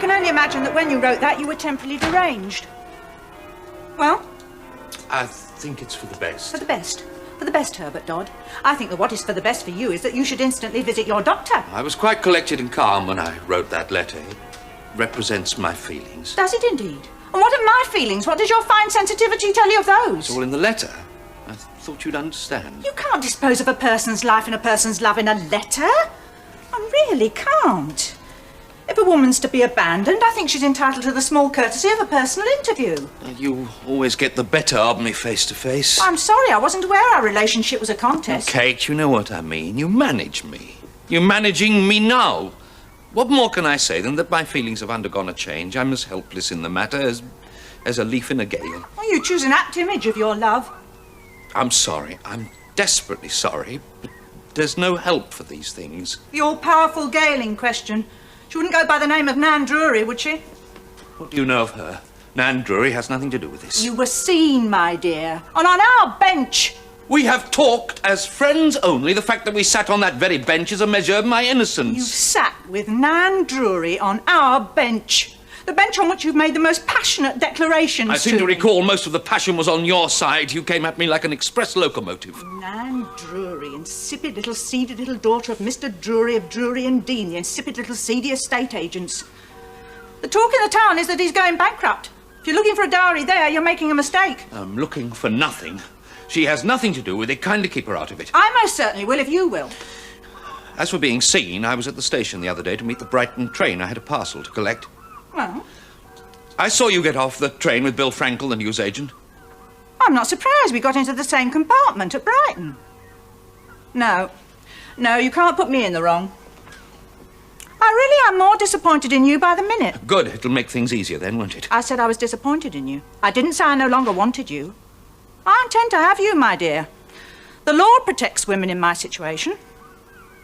can only imagine that when you wrote that, you were temporarily deranged. Well? I think it's for the best. For the best. For the best, Herbert Dodd. I think that what is for the best for you is that you should instantly visit your doctor. I was quite collected and calm when I wrote that letter. It represents my feelings. Does it indeed? And what are my feelings? What does your fine sensitivity tell you of those? It's all in the letter. I thought you'd understand. You can't dispose of a person's life and a person's love in a letter. I really can't. If a woman's to be abandoned, I think she's entitled to the small courtesy of a personal interview. You always get the better of me face to face. I'm sorry, I wasn't aware our relationship was a contest. Kate, you know what I mean. You manage me. You're managing me now. What more can I say than that my feelings have undergone a change? I'm as helpless in the matter as a leaf in a gale. Well, you choose an apt image of your love. I'm sorry. I'm desperately sorry, but there's no help for these things. The all-powerful Gale in question. She wouldn't go by the name of Nan Drury, would she? What do you know of her? Nan Drury has nothing to do with this. You were seen, my dear, and on our bench. We have talked as friends only. The fact that we sat on that very bench is a measure of my innocence. You sat with Nan Drury on our bench. The bench on which you've made the most passionate declarations I seem to me. recall most of the passion was on your side. You came at me like an express locomotive. Nan Drury, insipid little seedy little daughter of Mr. Drury of Drury and Dean, the insipid little seedy estate agents. The talk in the town is that he's going bankrupt. If you're looking for a dowry there, you're making a mistake. I'm looking for nothing. She has nothing to do with it. Kindly keep her out of it. I most certainly will, if you will. As for being seen, I was at the station the other day to meet the Brighton train. I had a parcel to collect. Well? I saw you get off the train with Bill Frankel, the newsagent. I'm not surprised we got into the same compartment at Brighton. No, you can't put me in the wrong. I really am more disappointed in you by the minute. Good. It'll make things easier then, won't it? I said I was disappointed in you. I didn't say I no longer wanted you. I intend to have you, my dear. The law protects women in my situation.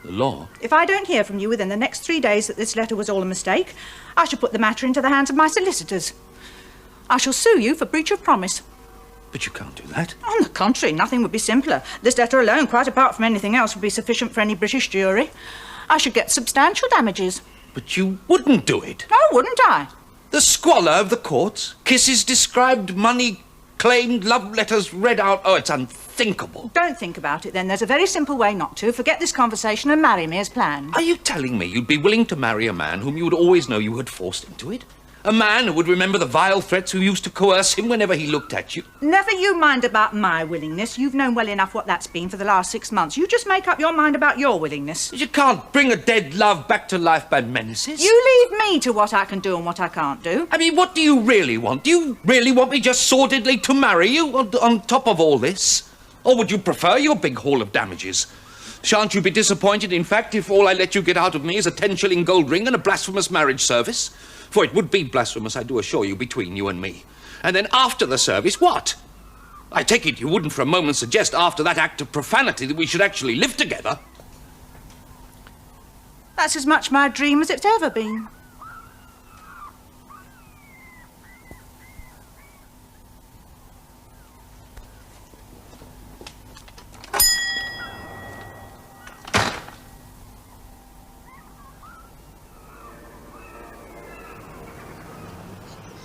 The law? If I don't hear from you within the next 3 days that this letter was all a mistake, I shall put the matter into the hands of my solicitors. I shall sue you for breach of promise. But you can't do that. On the contrary, nothing would be simpler. This letter alone, quite apart from anything else, would be sufficient for any British jury. I should get substantial damages. But you wouldn't do it. Oh, wouldn't I? The squalor of the courts? Kisses described, money claimed, love letters read out. Oh, it's unthinkable. Don't think about it, then. There's a very simple way not to. Forget this conversation and marry me as planned. Are you telling me you'd be willing to marry a man whom you would always know you had forced into it? A man who would remember the vile threats who used to coerce him whenever he looked at you? Never you mind about my willingness. You've known well enough what that's been for the last 6 months. You just make up your mind about your willingness. You can't bring a dead love back to life by menaces. You leave me to what I can do and what I can't do. I mean, what do you really want? Do you really want me just sordidly to marry you on top of all this? Or would you prefer your big haul of damages? Shan't you be disappointed, in fact, if all I let you get out of me is a 10-shilling gold ring and a blasphemous marriage service? For it would be blasphemous, I do assure you, between you and me. And then after the service, what? I take it you wouldn't for a moment suggest after that act of profanity that we should actually live together. That's as much my dream as it's ever been.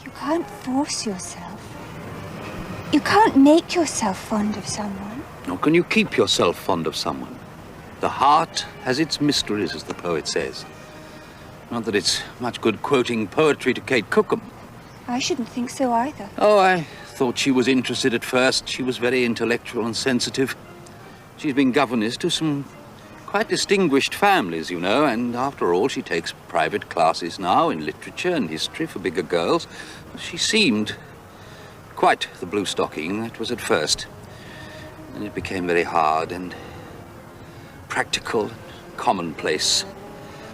You can't force yourself. You can't make yourself fond of someone. Nor can you keep yourself fond of someone. The heart has its mysteries, as the poet says. Not that it's much good quoting poetry to Kate Cookham. I shouldn't think so either. Oh, I thought she was interested at first. She was very intellectual and sensitive. She's been governess to some quite distinguished families, you know, and after all, she takes private classes now in literature and history for bigger girls. She seemed quite the blue stocking, that was at first. And it became very hard and practical and commonplace.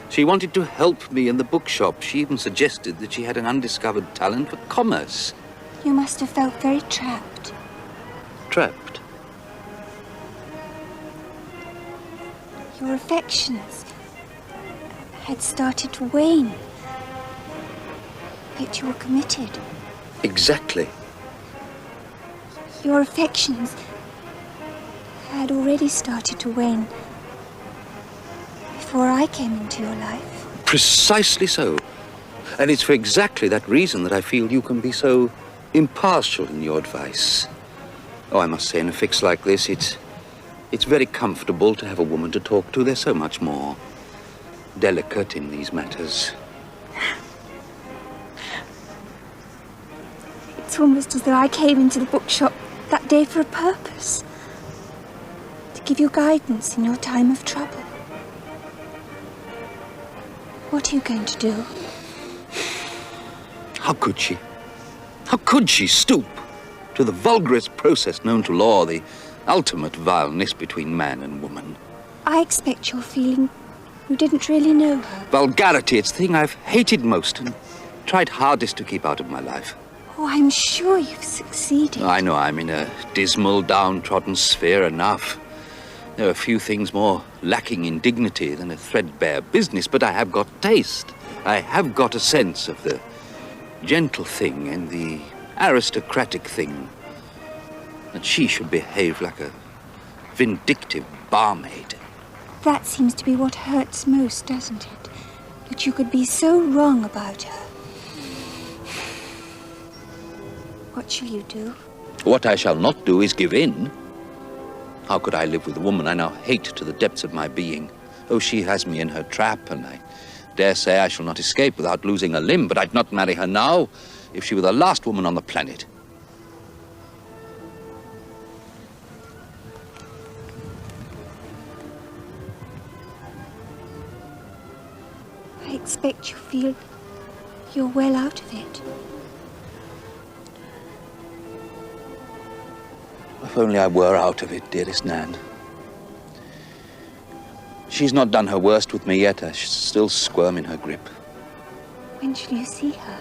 She wanted to help me in the bookshop. She even suggested that she had an undiscovered talent for commerce. You must have felt very trapped. Trapped? Your affections had started to wane. But you were committed. Exactly. Your affections had already started to wane before I came into your life. Precisely so. And it's for exactly that reason that I feel you can be so impartial in your advice. Oh, I must say, in a fix like this, it's very comfortable to have a woman to talk to. They're so much more delicate in these matters. It's almost as though I came into the bookshop that day for a purpose. To give you guidance in your time of trouble. What are you going to do? How could she? How could she stoop to the vulgarest process known to law, the ultimate vileness between man and woman? I expect you're feeling you didn't really know her. Vulgarity, it's the thing I've hated most and tried hardest to keep out of my life. Oh, I'm sure you've succeeded. I know I'm in a dismal, downtrodden sphere enough. There are few things more lacking in dignity than a threadbare business, but I have got taste. I have got a sense of the gentle thing and the aristocratic thing. That she should behave like a vindictive barmaid. That seems to be what hurts most, doesn't it? That you could be so wrong about her. What shall you do? What I shall not do is give in. How could I live with a woman I now hate to the depths of my being? Oh, she has me in her trap, and I dare say I shall not escape without losing a limb, but I'd not marry her now if she were the last woman on the planet. I expect you feel you're well out of it. If only I were out of it, dearest Nan. She's not done her worst with me yet. I still squirm in her grip. When shall you see her?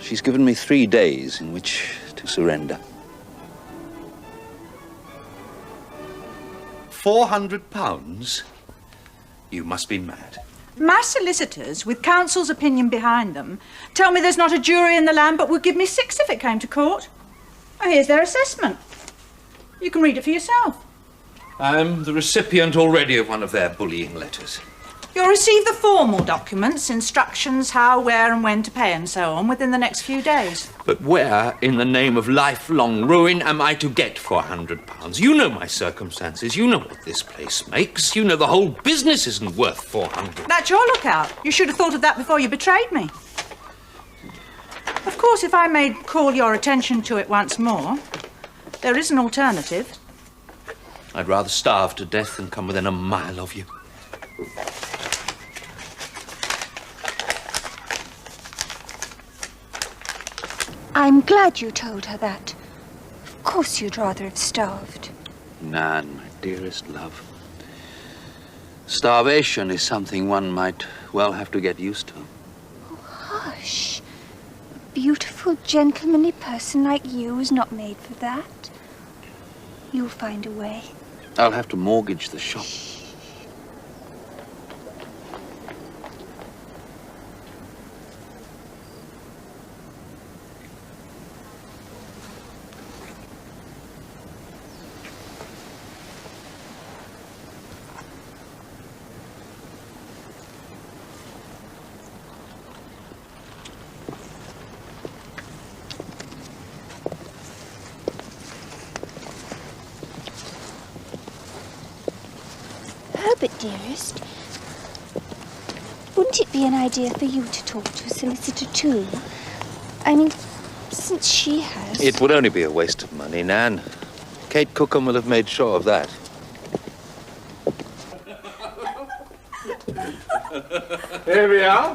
She's given me 3 days in which to surrender. £400? You must be mad. My solicitors, with counsel's opinion behind them, tell me there's not a jury in the land but would give me 6 if it came to court. Oh, here's their assessment. You can read it for yourself. I'm the recipient already of one of their bullying letters. You'll receive the formal documents, instructions how, where and when to pay and so on within the next few days. But where, in the name of lifelong ruin, am I to get £400? You know my circumstances. You know what this place makes. You know the whole business isn't worth 400. That's your lookout. You should have thought of that before you betrayed me. Of course, if I may call your attention to it once more, there is an alternative. I'd rather starve to death than come within a mile of you. I'm glad you told her that. Of course you'd rather have starved. Nan, my dearest love. Starvation is something one might well have to get used to. Oh, hush. A beautiful, gentlemanly person like you is not made for that. You'll find a way. I'll have to mortgage the shop. But, dearest, wouldn't it be an idea for you to talk to a solicitor too? I mean, since she has... It would only be a waste of money, Nan. Kate Cookham will have made sure of that. Here we are.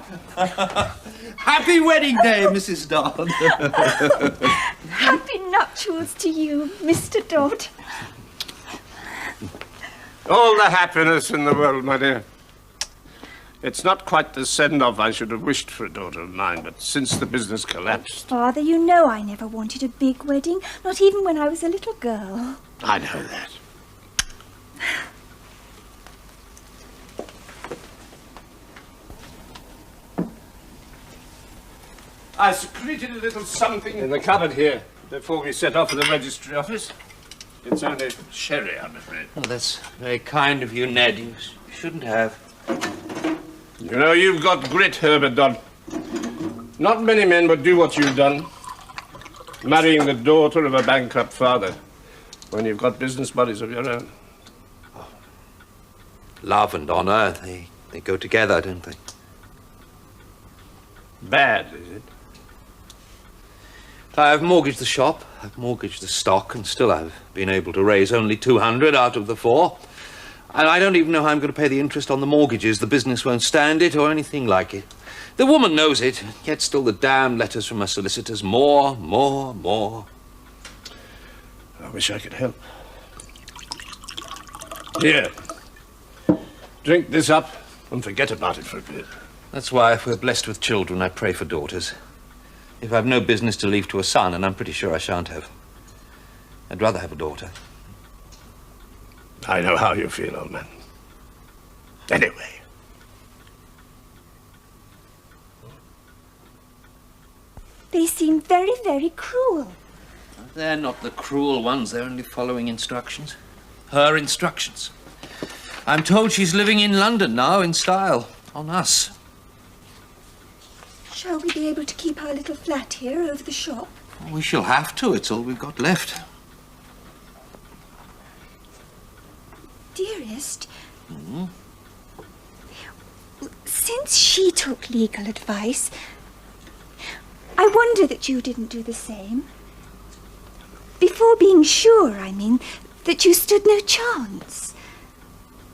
Happy wedding day, Mrs. Dodd. Happy nuptials to you, Mr. Dodd. All the happiness in the world, my dear. It's not quite the send-off I should have wished for a daughter of mine, but since the business collapsed... Father, you know I never wanted a big wedding, not even when I was a little girl. I know that. I secreted a little something in the cupboard here before we set off for the registry office. It's only sherry, I'm afraid. Oh, that's very kind of you, Ned. You shouldn't have. You know, you've got grit, Herbert Dodd. Not many men would do what you've done. Marrying the daughter of a bankrupt father when you've got business buddies of your own. Love and honor, they go together, don't they? Bad, is it? I've mortgaged the shop, I've mortgaged the stock, and still I've been able to raise only 200 out of the 4. And I don't even know how I'm going to pay the interest on the mortgages. The business won't stand it or anything like it. The woman knows it, yet still the damned letters from her solicitors. More, more, more. I wish I could help. Here. Drink this up and forget about it for a bit. That's why, if we're blessed with children, I pray for daughters. If I've no business to leave to a son, and I'm pretty sure I shan't have, I'd rather have a daughter. I know how you feel, old man. Anyway. They seem very, very cruel. They're not the cruel ones. They're only following instructions. Her instructions. I'm told she's living in London now in style. On us. Shall we be able to keep our little flat here over the shop? We shall have to. It's all we've got left. Dearest, since she took legal advice, I wonder that you didn't do the same. Before being sure, I mean, that you stood no chance.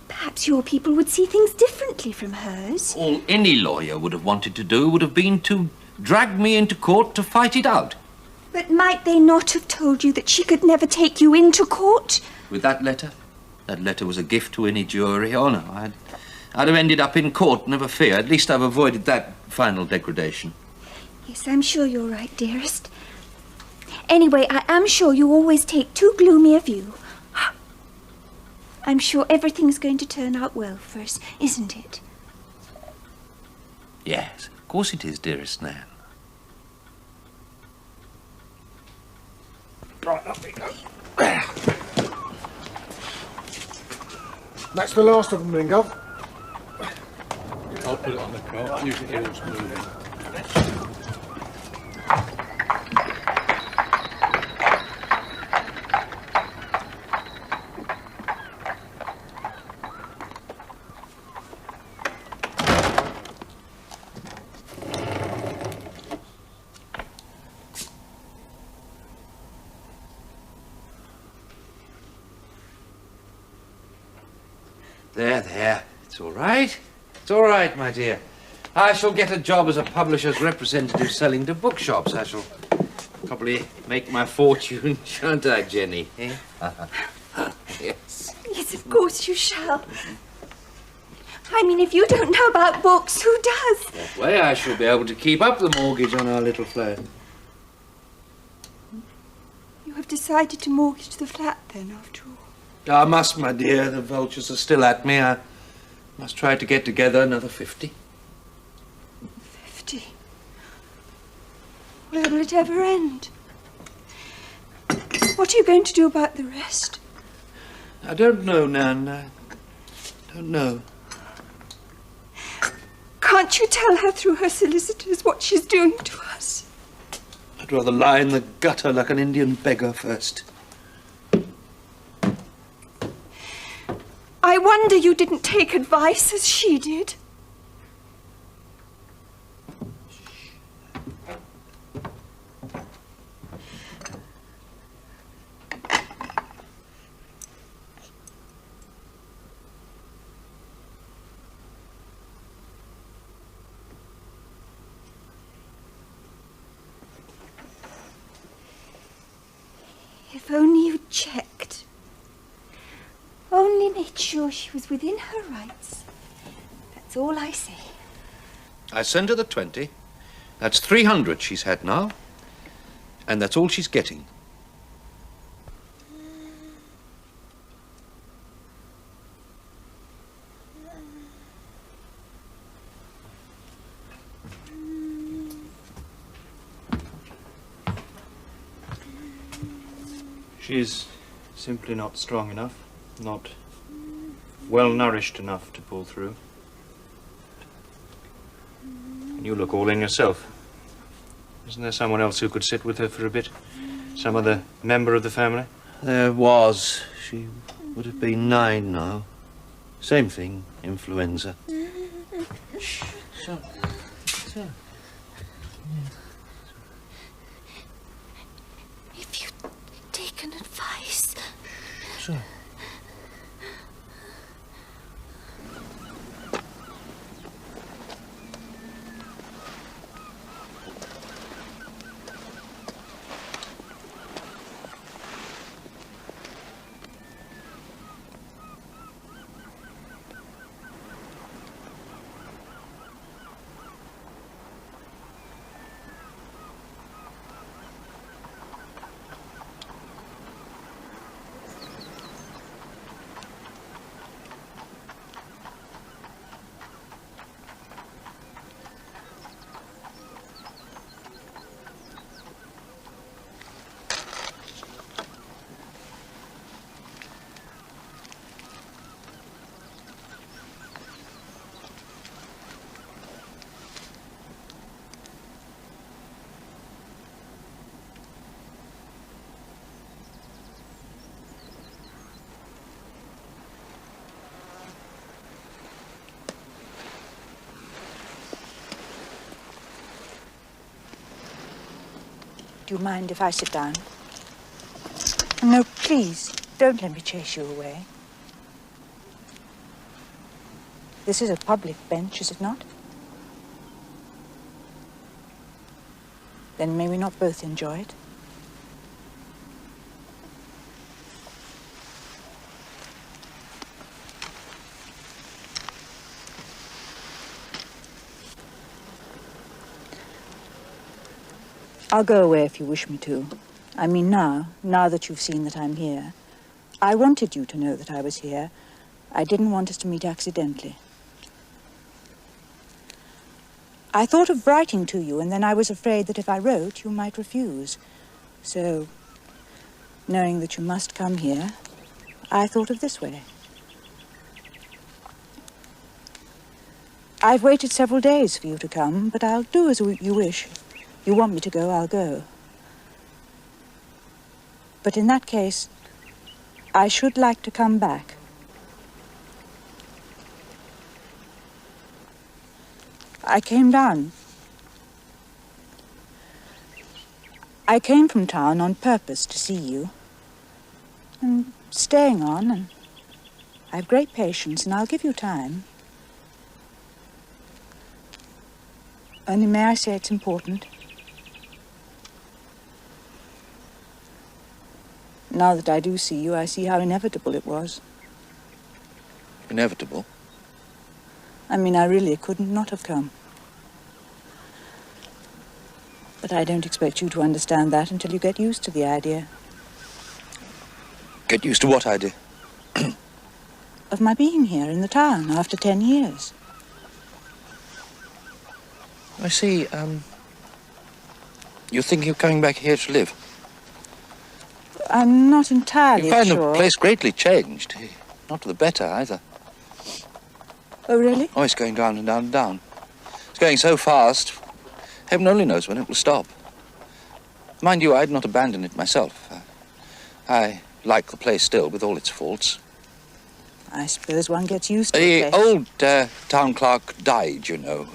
Perhaps your people would see things differently from hers. All any lawyer would have wanted to do would have been to drag me into court to fight it out. But might they not have told you that she could never take you into court? With that letter? That letter was a gift to any jury. Oh, no, I'd have ended up in court, never fear. At least I've avoided that final degradation. Yes, I'm sure you're right, dearest. Anyway, I am sure you always take too gloomy a view. I'm sure everything's going to turn out well for us, isn't it? Yes, of course it is, dearest Nan. Right, up we go. That's the last of them, then, Gov. I'll put it on the cart. Use it here as moving. There. It's all right. It's all right, my dear. I shall get a job as a publisher's representative selling to bookshops. I shall probably make my fortune, shan't I, Jenny? Eh? Yes. Yes, of course you shall. I mean, if you don't know about books, who does? That way I shall be able to keep up the mortgage on our little flat. You have decided to mortgage the flat, then, after all. I must, my dear. The vultures are still at me. I must try to get together another 50. 50? Where will it ever end? What are you going to do about the rest? I don't know, Nan. I don't know. Can't you tell her through her solicitors what she's doing to us? I'd rather lie in the gutter like an Indian beggar first. I wonder you didn't take advice as she did. If only you'd checked. Only made sure she was within her rights. That's all I say. I sent her the 20. That's 300 she's had now. And that's all she's getting. She's simply not strong enough, not well nourished enough to pull through. And you look all in yourself. Isn't there someone else who could sit with her for a bit? Some other member of the family? There was. She would have been 9 now. Same thing, influenza. Shh. So. If you'd taken advice. So. Do you mind if I sit down? No, please, don't let me chase you away. This is a public bench, is it not? Then may we not both enjoy it? I'll go away if you wish me to. I mean now that you've seen that I'm here. I wanted you to know that I was here. I didn't want us to meet accidentally. I thought of writing to you, and then I was afraid that if I wrote, you might refuse. So, knowing that you must come here, I thought of this way. I've waited several days for you to come, but I'll do as you wish. You want me to go, I'll go. But in that case, I should like to come back. I came down. I came from town on purpose to see you. I'm staying on, and I have great patience, and I'll give you time. Only may I say it's important? Now that I do see you, I see how inevitable it was. Inevitable? I mean, I really couldn't not have come. But I don't expect you to understand that until you get used to the idea. Get used to what idea? Of my being here in the town after 10 years. I see, you're thinking of coming back here to live? I'm not entirely You find sure. the place greatly changed. Not for the better, either. Oh, really? Oh, it's going down and down and down. It's going so fast, heaven only knows when it will stop. Mind you, I'd not abandon it myself. I like the place still, with all its faults. I suppose one gets used to The a place. old town clerk died, you know.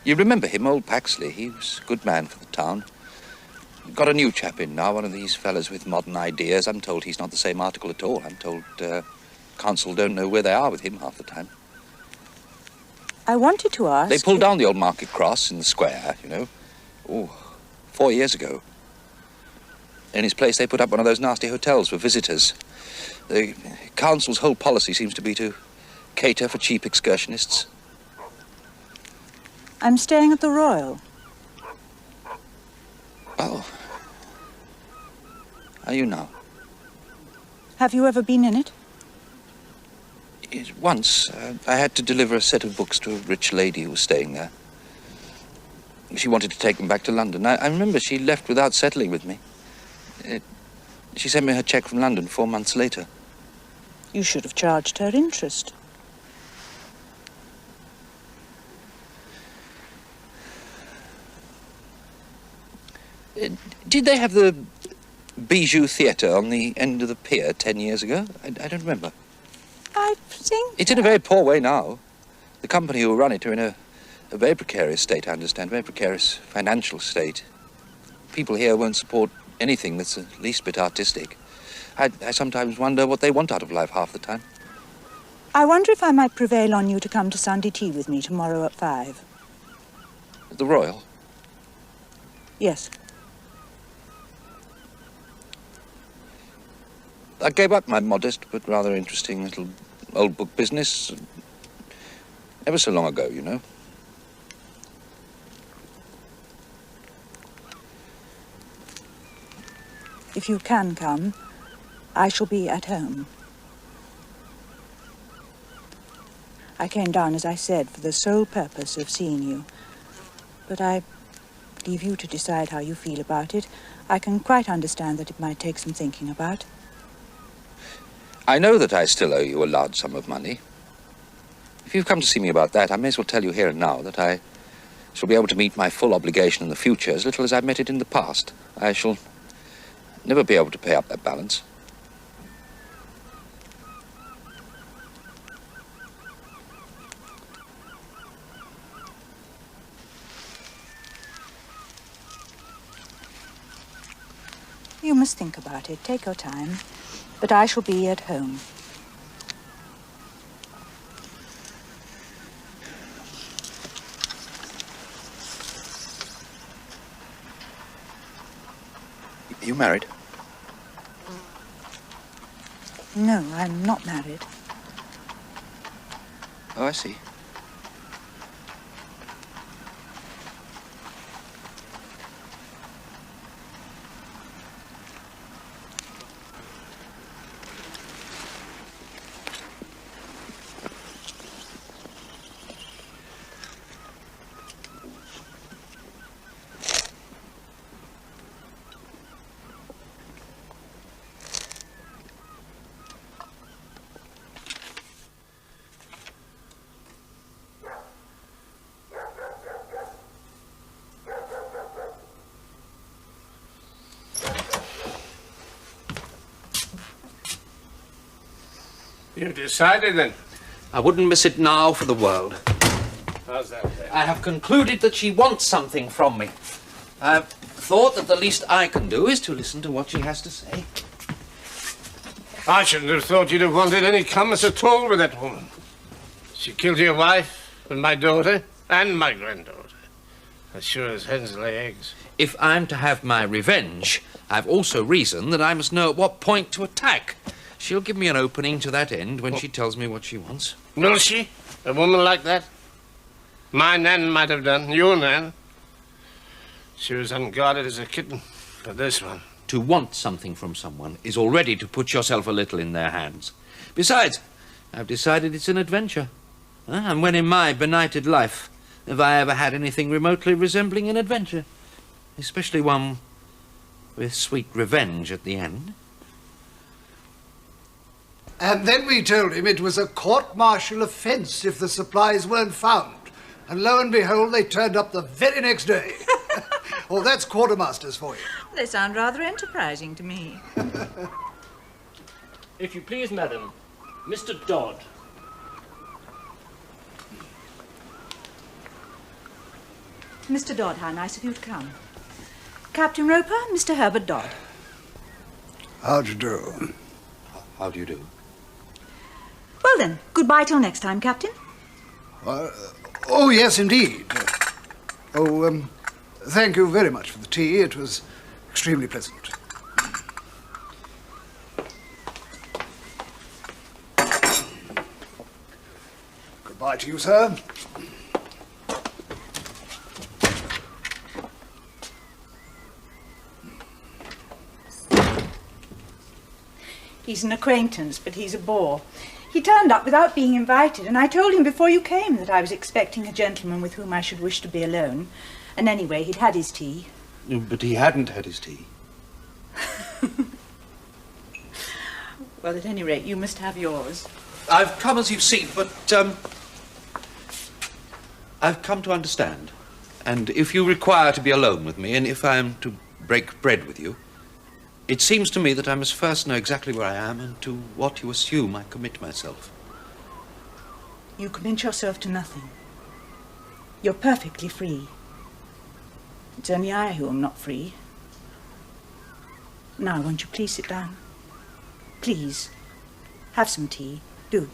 You remember him, old Paxley. He was a good man for the town. Got a new chap in now, one of these fellas with modern ideas. I'm told he's not the same article at all. I'm told council don't know where they are with him half the time. I wanted to ask... They pulled down the old market cross in the square, you know. Oh, 4 years ago. In his place, they put up one of those nasty hotels for visitors. The council's whole policy seems to be to cater for cheap excursionists. I'm staying at the Royal. Oh. Are you now? Have you ever been in it? Once, I had to deliver a set of books to a rich lady who was staying there. She wanted to take them back to London. I remember she left without settling with me. She sent me her cheque from London 4 months later. You should have charged her interest. Did they have the Bijou Theatre on the end of the pier 10 years ago? I don't remember. I think... It's in a very poor way now. The company who run it are in a very precarious state, I understand, very precarious financial state. People here won't support anything that's the least bit artistic. I sometimes wonder what they want out of life half the time. I wonder if I might prevail on you to come to Sunday tea with me tomorrow at 5. At the Royal? Yes. I gave up my modest but rather interesting little old book business ever so long ago, you know. If you can come, I shall be at home. I came down, as I said, for the sole purpose of seeing you. But I leave you to decide how you feel about it. I can quite understand that it might take some thinking about. I know that I still owe you a large sum of money. If you've come to see me about that, I may as well tell you here and now that I shall be able to meet my full obligation in the future as little as I've met it in the past. I shall never be able to pay up that balance. You must think about it. Take your time. But I shall be at home. Are you married? No, I'm not married. Oh, I see. You've decided, then? I wouldn't miss it now for the world. How's that, then? I have concluded that she wants something from me. I've thought that the least I can do is to listen to what she has to say. I shouldn't have thought you'd have wanted any commerce at all with that woman. She killed your wife and my daughter and my granddaughter. As sure as hens lay eggs. If I'm to have my revenge, I've also reasoned that I must know at what point to attack. She'll give me an opening to that end when she tells me what she wants. Will she? A woman like that? My Nan might have done. Your Nan. She was unguarded as a kitten. But this one... To want something from someone is already to put yourself a little in their hands. Besides, I've decided it's an adventure. And when in my benighted life have I ever had anything remotely resembling an adventure? Especially one with sweet revenge at the end. And then we told him it was a court-martial offence if the supplies weren't found. And lo and behold, they turned up the very next day. Oh, that's quartermasters for you. They sound rather enterprising to me. If you please, madam, Mr. Dodd. Mr. Dodd, how nice of you to come. Captain Roper, Mr. Herbert Dodd. How'd you do? How do you do? Well then, goodbye till next time, Captain. Oh, yes, indeed. Thank you very much for the tea. It was extremely pleasant. Goodbye to you, sir. He's an acquaintance, but he's a bore. He turned up without being invited, and I told him before you came that I was expecting a gentleman with whom I should wish to be alone. And anyway, he'd had his tea. But he hadn't had his tea. Well, at any rate, you must have yours. I've come as you've seen, but, I've come to understand. And if you require to be alone with me, and if I'm to break bread with you, it seems to me that I must first know exactly where I am and to what you assume I commit myself. You commit yourself to nothing. You're perfectly free. It's only I who am not free. Now, won't you please sit down? Please. Have some tea. Do.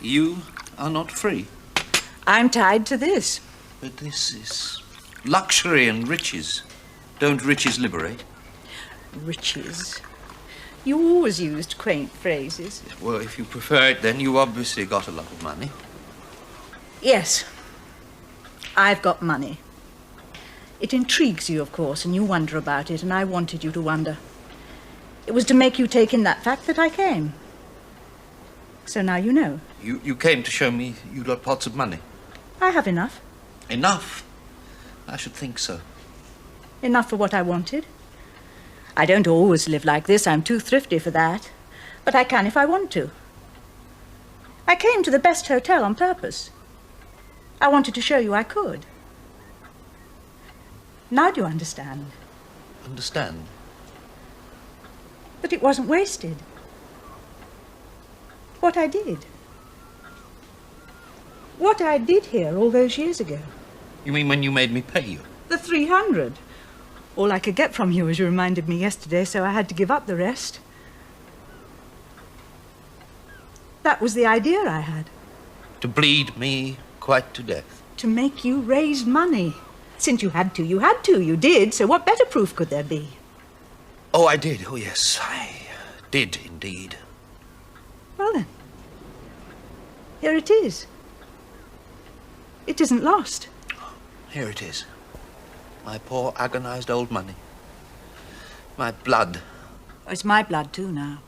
You are not free. I'm tied to this. But this is luxury and riches. Don't riches liberate? Riches. You always used quaint phrases. Well, if you prefer it, then you obviously got a lot of money. Yes. I've got money. It intrigues you, of course, and you wonder about it, and I wanted you to wonder. It was to make you take in that fact that I came. So now you know. You came to show me you got pots of money. I have enough. Enough? I should think so. Enough for what I wanted. I don't always live like this. I'm too thrifty for that. But I can if I want to. I came to the best hotel on purpose. I wanted to show you I could. Now do you understand? Understand? That it wasn't wasted. What I did. What I did here all those years ago. You mean when you made me pay you? The 300. All I could get from you, as you reminded me yesterday, so I had to give up the rest. That was the idea I had. To bleed me quite to death. To make you raise money. Since you had to, you had to. You did, so what better proof could there be? Oh, I did. Oh, yes, I did indeed. Well then, here it is. It isn't lost. Here it is. My poor agonized old money. My blood. It's my blood too now.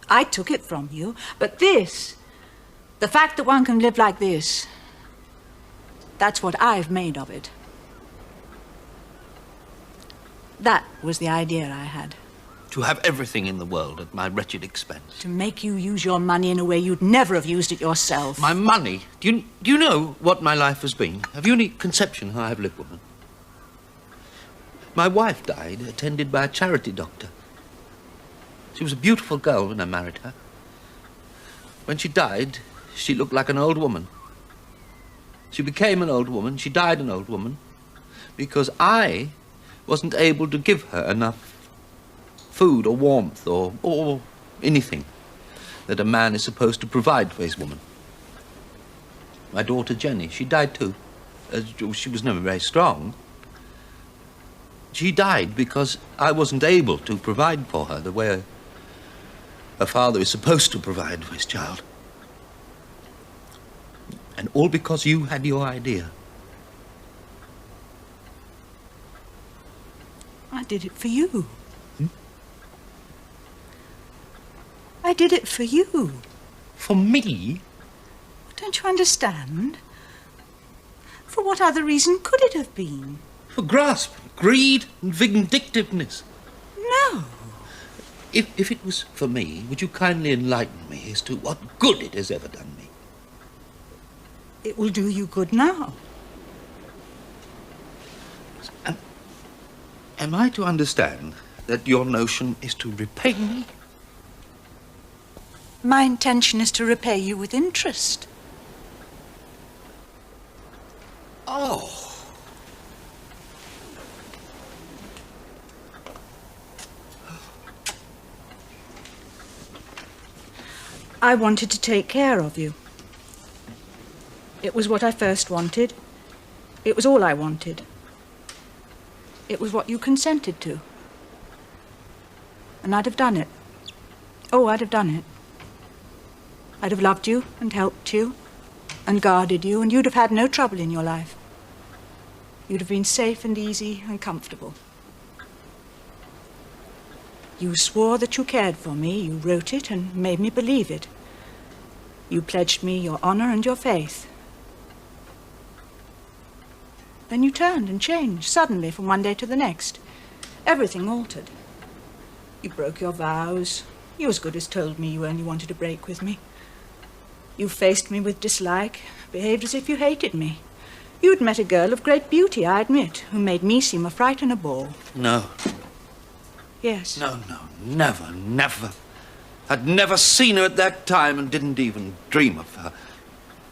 I took it from you, but this, the fact that one can live like this, that's what I've made of it. That was the idea I had. To have everything in the world at my wretched expense. To make you use your money in a way you'd never have used it yourself. My money? Do you know what my life has been? Have you any conception how I've lived, woman? My wife died, attended by a charity doctor. She was a beautiful girl when I married her. When she died, she looked like an old woman. She became an old woman, she died an old woman, because I wasn't able to give her enough food or warmth or anything that a man is supposed to provide for his woman. My daughter Jenny, she died too. She was never very strong. She died because I wasn't able to provide for her the way a father is supposed to provide for his child. And all because you had your idea. I did it for you. I did it for you. For me? Don't you understand? For what other reason could it have been? For grasp, greed, and vindictiveness. No. If it was for me, would you kindly enlighten me as to what good it has ever done me? It will do you good now. Am I to understand that your notion is to repay me? My intention is to repay you with interest. Oh. I wanted to take care of you. It was what I first wanted. It was all I wanted. It was what you consented to. And I'd have done it. Oh, I'd have done it. I'd have loved you and helped you and guarded you, and you'd have had no trouble in your life. You'd have been safe and easy and comfortable. You swore that you cared for me. You wrote it and made me believe it. You pledged me your honor and your faith. Then you turned and changed suddenly from one day to the next. Everything altered. You broke your vows. You as good as told me you only wanted a break with me. You faced me with dislike, behaved as if you hated me. You'd met a girl of great beauty, I admit, who made me seem a fright and a bore. No. Yes. No, never. I'd never seen her at that time and didn't even dream of her.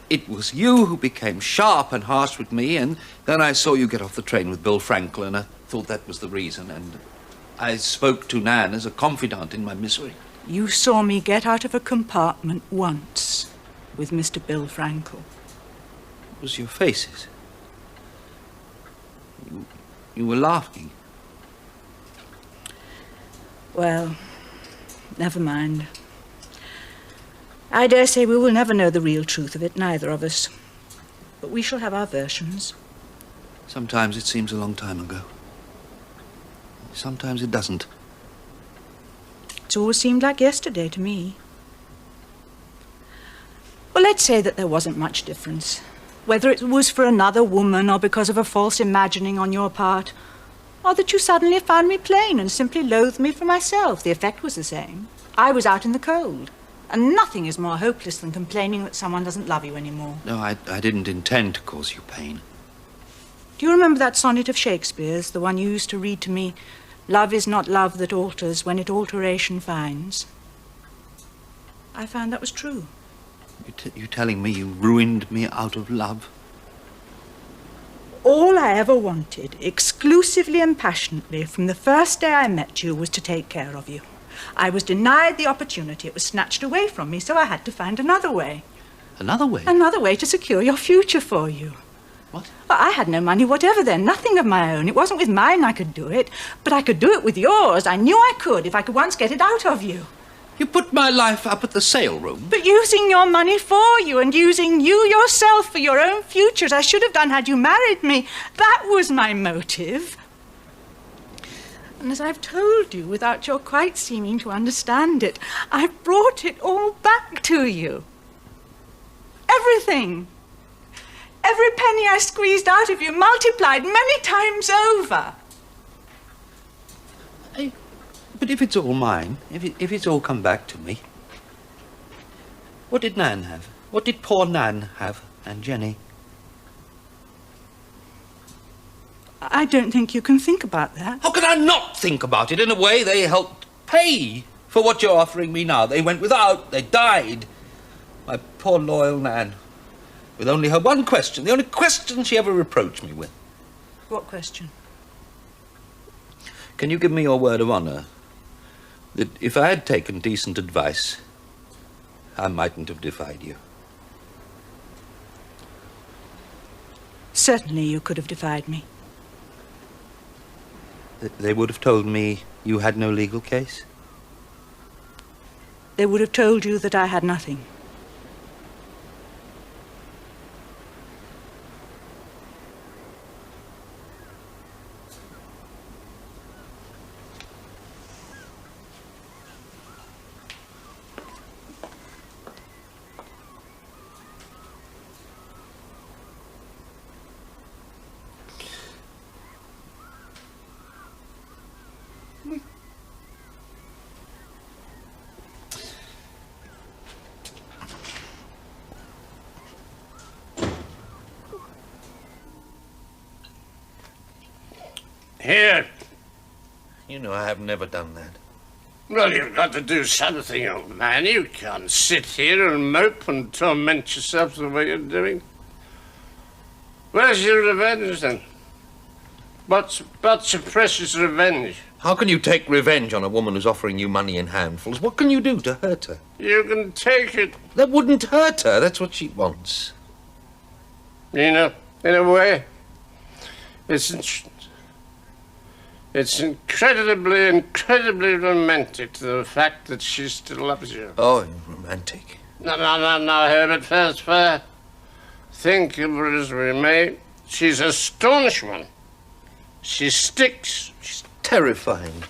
It was you who became sharp and harsh with me, and then I saw you get off the train with Bill Franklin, and I thought that was the reason, and I spoke to Nan as a confidant in my misery. You saw me get out of a compartment once with Mr. Bill Frankel. It was your faces. You were laughing. Well, never mind. I dare say we will never know the real truth of it, neither of us. But we shall have our versions. Sometimes it seems a long time ago. Sometimes it doesn't. It's always seemed like yesterday to me. Well, let's say that there wasn't much difference. Whether it was for another woman or because of a false imagining on your part, or that you suddenly found me plain and simply loathed me for myself, the effect was the same. I was out in the cold. And nothing is more hopeless than complaining that someone doesn't love you anymore. No, I didn't intend to cause you pain. Do you remember that sonnet of Shakespeare's, the one you used to read to me? Love is not love that alters when it alteration finds. I found that was true. You're telling me you ruined me out of love? All I ever wanted, exclusively and passionately, from the first day I met you, was to take care of you. I was denied the opportunity. It was snatched away from me, so I had to find another way. Another way? Another way to secure your future for you. What? Well, I had no money whatever then, nothing of my own. It wasn't with mine I could do it, but I could do it with yours. I knew I could if I could once get it out of you. You put my life up at the sale room? But using your money for you and using you yourself for your own future, as I should have done had you married me. That was my motive. And as I've told you, without your quite seeming to understand it, I've brought it all back to you. Everything. Every penny I squeezed out of you, multiplied many times over. But if it's all mine, if it's all come back to me, what did Nan have? What did poor Nan have, and Jenny? I don't think you can think about that. How can I not think about it? In a way, they helped pay for what you're offering me now. They went without. They died. My poor loyal Nan. With only her one question. The only question she ever reproached me with. What question? Can you give me your word of honour that if I had taken decent advice, I mightn't have defied you? Certainly you could have defied me. They would have told me you had no legal case? They would have told you that I had nothing. Here. You know I have never done that. Well, you've got to do something, old man. You can't sit here and mope and torment yourself the way you're doing. Where's your revenge, then? What's your precious revenge? How can you take revenge on a woman who's offering you money in handfuls? What can you do to hurt her? You can take it. That wouldn't hurt her. That's what she wants. You know, in a way, it's incredibly romantic, the fact that she still loves you. Oh, romantic. No, Herbert, fair. Think of her as we may. She's a staunch one. She sticks. She's terrifying.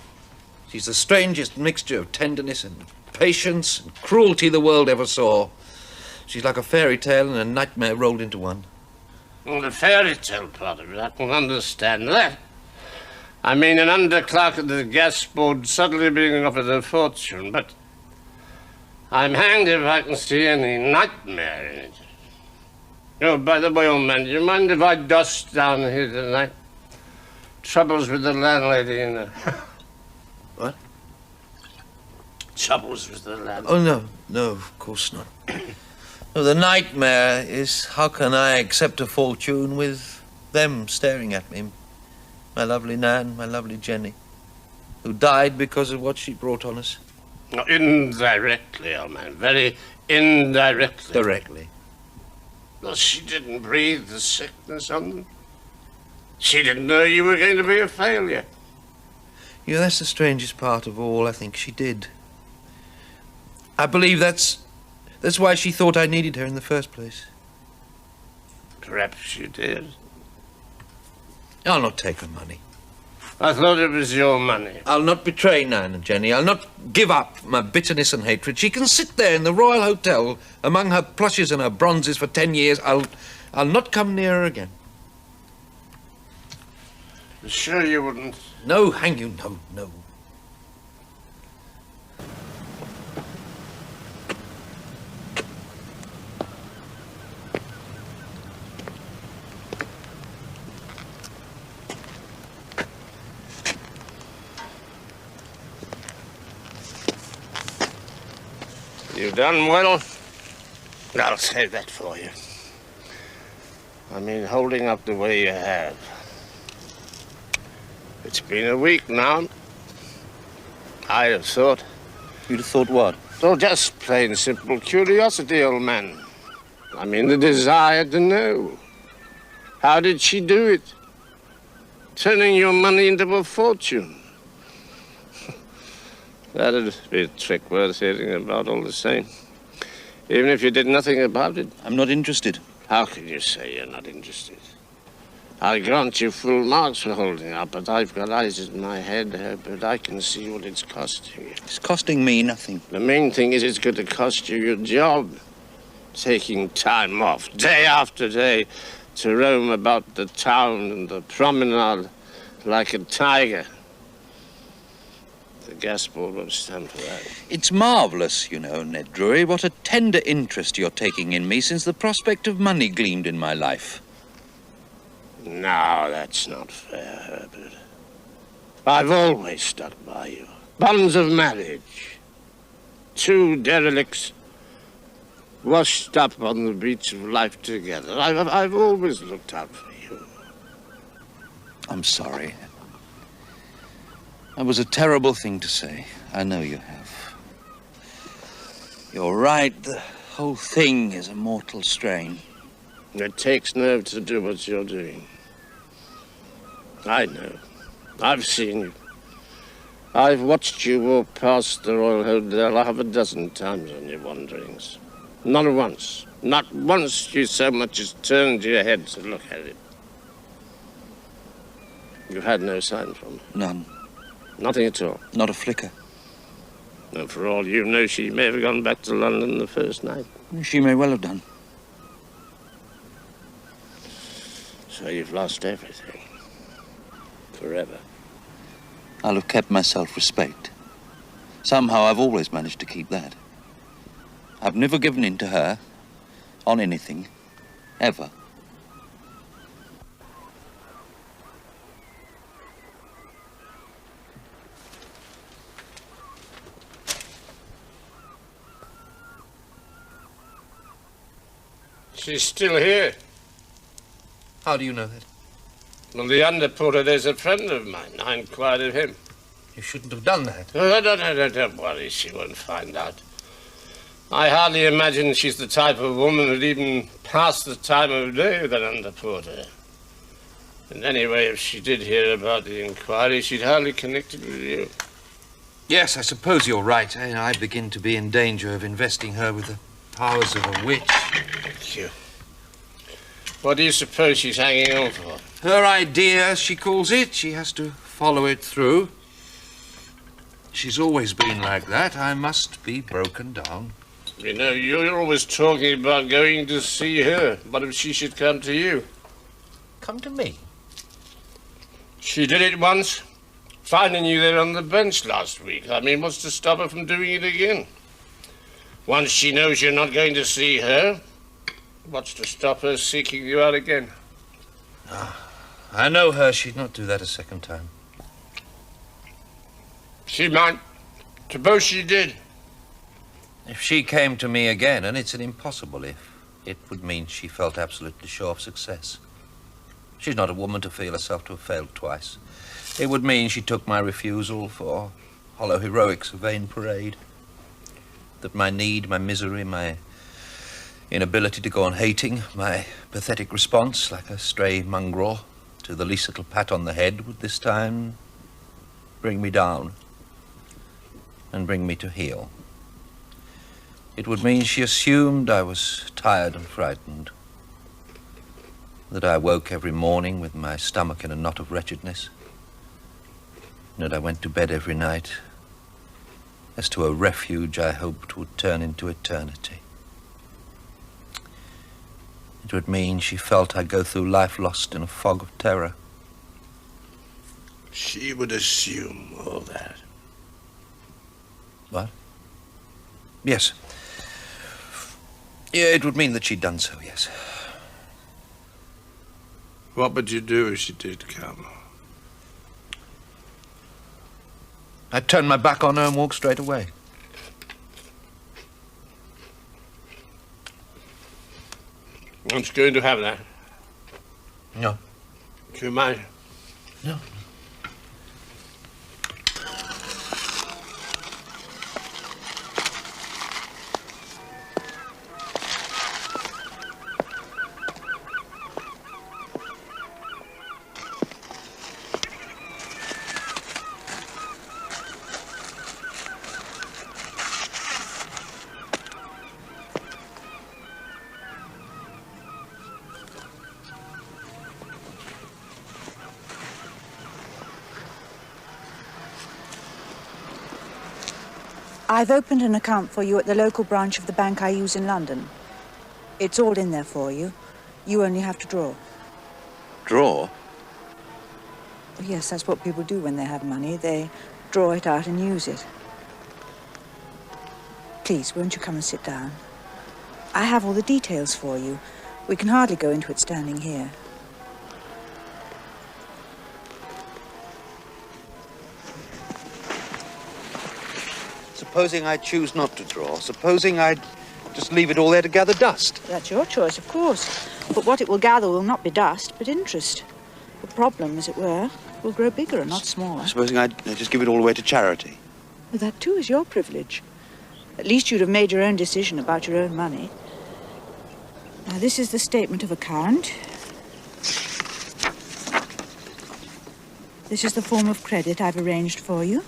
She's the strangest mixture of tenderness and patience and cruelty the world ever saw. She's like a fairy tale and a nightmare rolled into one. Well, the fairy tale part of it, I can understand that. I mean, an underclerk at the gas board suddenly being offered a fortune, but I'm hanged if I can see any nightmare in it. Oh, by the way, old man, do you mind if I dust down here tonight? Troubles with the landlady, you know. What? Troubles with the landlady. Oh, no, of course not. No, the nightmare is how can I accept a fortune with them staring at me? My lovely Nan, my lovely Jenny, who died because of what she brought on us. No, indirectly, old man, very indirectly. Directly. Well, she didn't breathe the sickness on them. She didn't know you were going to be a failure. Yeah, that's the strangest part of all. I think she did. I believe that's why she thought I needed her in the first place. Perhaps you did. I'll not take her money. I thought it was your money. I'll not betray Nan and Jenny. I'll not give up my bitterness and hatred. She can sit there in the Royal Hotel among her plushes and her bronzes for 10 years. I'll not come near her again. Sure you wouldn't? No, hang you, no. You've done well. I'll say that for you. I mean, holding up the way you have. It's been a week now. I'd have thought. You'd have thought what? Oh, just plain simple curiosity, old man. I mean, the desire to know. How did she do it? Turning your money into a fortune. That'd be a trick worth hearing about all the same. Even if you did nothing about it. I'm not interested. How can you say you're not interested? I grant you full marks for holding up, but I've got eyes in my head, Herbert. I can see what it's costing you. It's costing me nothing. The main thing is it's going to cost you your job. Taking time off, day after day, to roam about the town and the promenade like a tiger. The gas board won't stand for that. It's marvellous, you know, Ned Drury, what a tender interest you're taking in me since the prospect of money gleamed in my life. No, that's not fair, Herbert. I've always stuck by you. Bonds of marriage. Two derelicts washed up on the beach of life together. I've always looked out for you. I'm sorry. That was a terrible thing to say. I know you have. You're right. The whole thing is a mortal strain. It takes nerve to do what you're doing. I know. I've seen you. I've watched you walk past the Royal Hotel 6 times on your wanderings. Not once. Not once you so much as turned your head to look at it. You had no sign from her? None. Nothing at all? Not a flicker. And for all you know, she may have gone back to London the first night. She may well have done. So you've lost everything. Forever. I'll have kept my self-respect. Somehow I've always managed to keep that. I've never given in to her on anything, ever. She's still here. How do you know that? Well, the underporter there's a friend of mine. I inquired of him. You shouldn't have done that. No, don't worry. She won't find out. I hardly imagine she's the type of woman who'd even pass the time of day with an underporter. And anyway, if she did hear about the inquiry, she'd hardly connect it with you. Yes, I suppose you're right. I begin to be in danger of investing her with the powers of a witch. Thank you. What do you suppose she's hanging on for? Her idea, she calls it. She has to follow it through. She's always been like that. I must be broken down. You know, you're always talking about going to see her. What if she should come to you? Come to me? She did it once. Finding you there on the bench last week. I mean, what's to stop her from doing it again? Once she knows you're not going to see her, what's to stop her seeking you out again? I know her. She'd not do that a second time. She might. Suppose she did. If she came to me again, and it's an impossible if, it would mean she felt absolutely sure of success. She's not a woman to feel herself to have failed twice. It would mean she took my refusal for hollow heroics, a vain parade. That my need, my misery, my inability to go on hating, my pathetic response like a stray mongrel to the least little pat on the head would this time bring me down and bring me to heel. It would mean she assumed I was tired and frightened, that I woke every morning with my stomach in a knot of wretchedness, and that I went to bed every night as to a refuge I hoped would turn into eternity. It would mean she felt I'd go through life lost in a fog of terror. She would assume all that. What? Yes. Yeah, it would mean that she'd done so, yes. What would you do if she did come? I'd turn my back on her and walk straight away. Aren't you going to have that? No. Do you mind? No. I've opened an account for you at the local branch of the bank I use in London. It's all in there for you. You only have to draw. Draw? Yes, that's what people do when they have money. They draw it out and use it. Please, won't you come and sit down? I have all the details for you. We can hardly go into it standing here. Supposing I choose not to draw, supposing I just leave it all there to gather dust. That's your choice, of course. But what it will gather will not be dust, but interest. The problem, as it were, will grow bigger and not smaller. Supposing I just give it all away to charity. Well, that too is your privilege. At least you'd have made your own decision about your own money. Now, this is the statement of account. This is the form of credit I've arranged for you.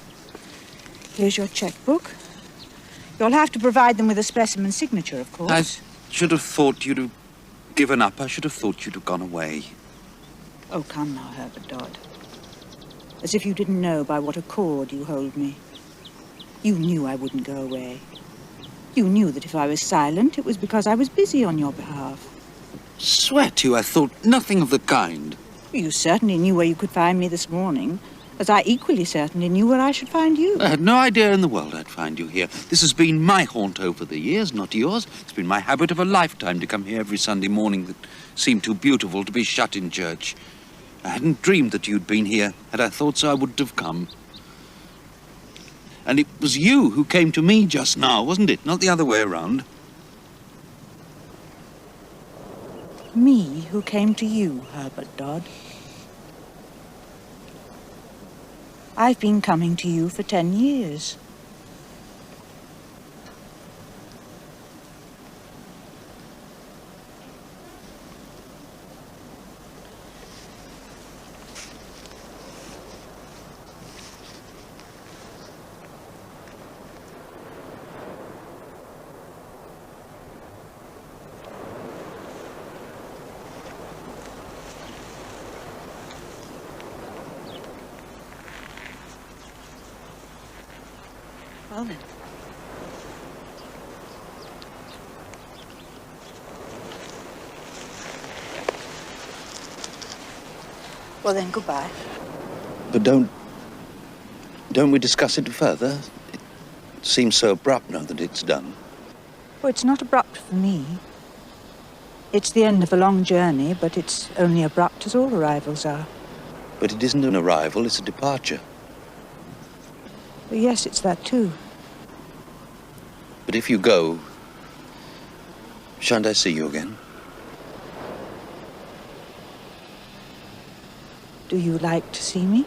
Here's your checkbook. You'll have to provide them with a specimen signature, of course. I should have thought you'd have given up. I should have thought you'd have gone away. Oh, come now, Herbert Dodd. As if you didn't know by what accord you hold me. You knew I wouldn't go away. You knew that if I was silent, it was because I was busy on your behalf. Swear to you, I thought nothing of the kind. You certainly knew where you could find me this morning, as I equally certainly knew where I should find you. I had no idea in the world I'd find you here. This has been my haunt over the years, not yours. It's been my habit of a lifetime to come here every Sunday morning that seemed too beautiful to be shut in church. I hadn't dreamed that you'd been here. Had I thought so, I wouldn't have come. And it was you who came to me just now, wasn't it? Not the other way around. Me who came to you, Herbert Dodd. I've been coming to you for 10 years. Well then. Well then, goodbye. But don't we discuss it further? It seems so abrupt now that it's done. Oh, it's not abrupt for me. It's the end of a long journey, but it's only abrupt as all arrivals are. But it isn't an arrival, it's a departure. Well, yes, it's that too. But if you go, shan't I see you again? Do you like to see me?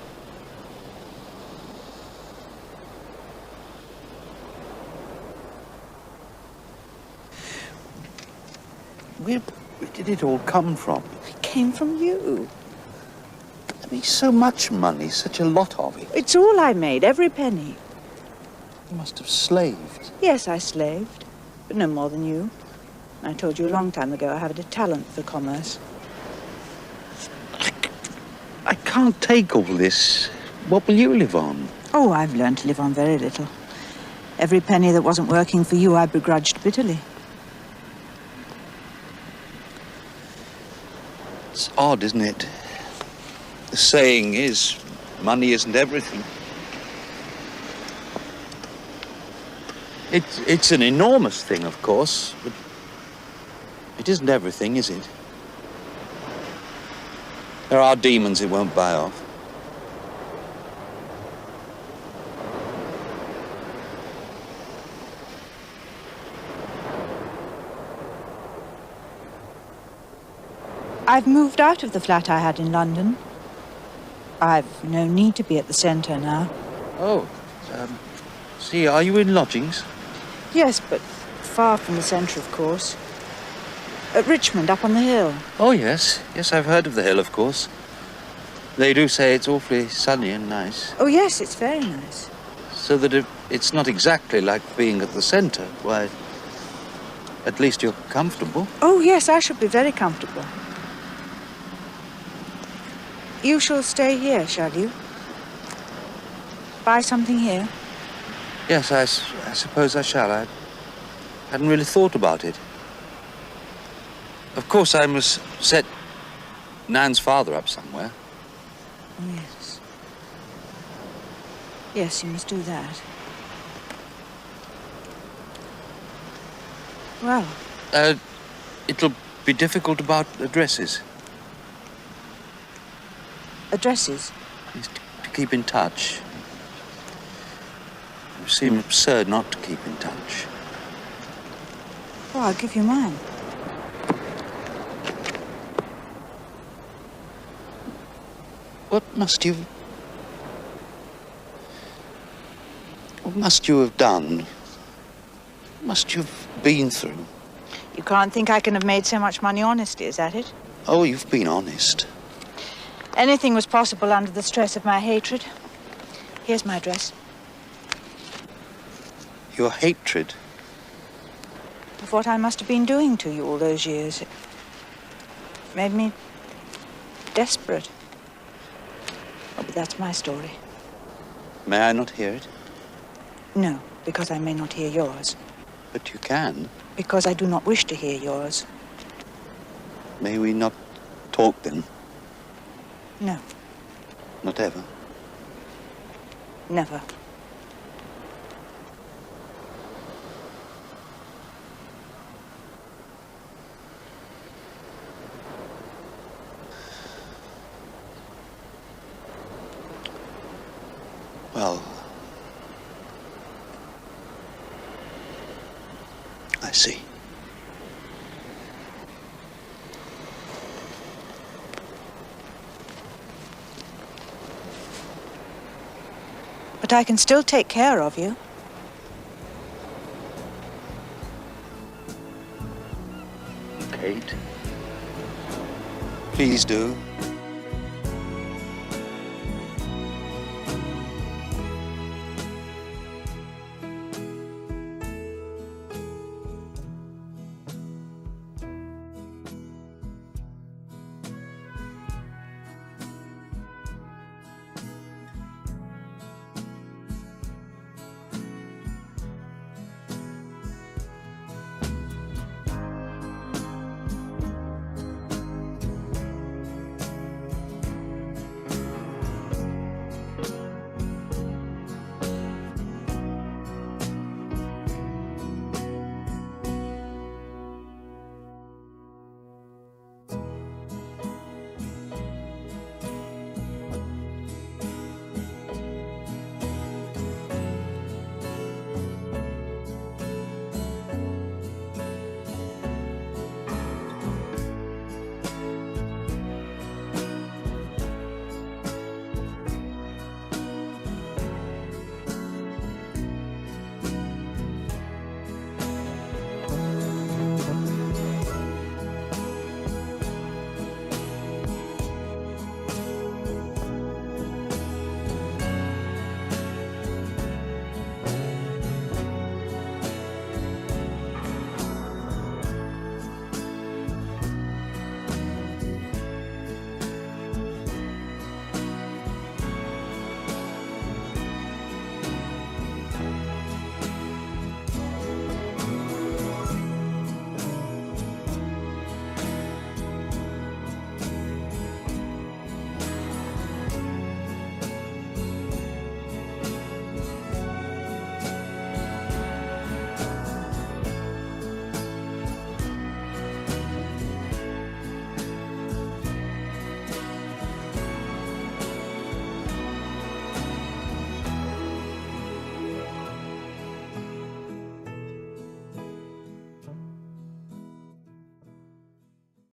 Where did it all come from? It came from you. I mean, so much money, such a lot of it. It's all I made, every penny. You must have slaved. Yes, I slaved, but no more than you. I told you a long time ago I had a talent for commerce. I can't take all this. What will you live on? Oh, I've learned to live on very little. Every penny that wasn't working for you I begrudged bitterly. It's odd, isn't it? The saying is, money isn't everything. It's an enormous thing, of course, but it isn't everything, is it? There are demons it won't buy off. I've moved out of the flat I had in London. I've no need to be at the centre now. Oh, see, are you in lodgings? Yes, but far from the centre, of course. At Richmond, up on the hill. Oh, yes. Yes, I've heard of the hill, of course. They do say it's awfully sunny and nice. Oh, yes, it's very nice. So that if it's not exactly like being at the centre, why, at least you're comfortable. Oh, yes, I shall be very comfortable. You shall stay here, shall you? Buy something here? Yes, I suppose I shall. I hadn't really thought about it. Of course, I must set Nan's father up somewhere. Oh, yes. Yes, you must do that. Well. It'll be difficult about addresses. Addresses? To keep in touch. It would seem absurd not to keep in touch. Oh, I'll give you mine. What must you have done? What must you have been through? You can't think I can have made so much money honestly, is that it? Oh, you've been honest. Anything was possible under the stress of my hatred. Here's my address. Your hatred? Of what I must have been doing to you all those years. It made me desperate. Oh, but that's my story. May I not hear it? No, because I may not hear yours. But you can. Because I do not wish to hear yours. May we not talk then? No, Not ever? never. Well, I see. But I can still take care of you. Kate, please do.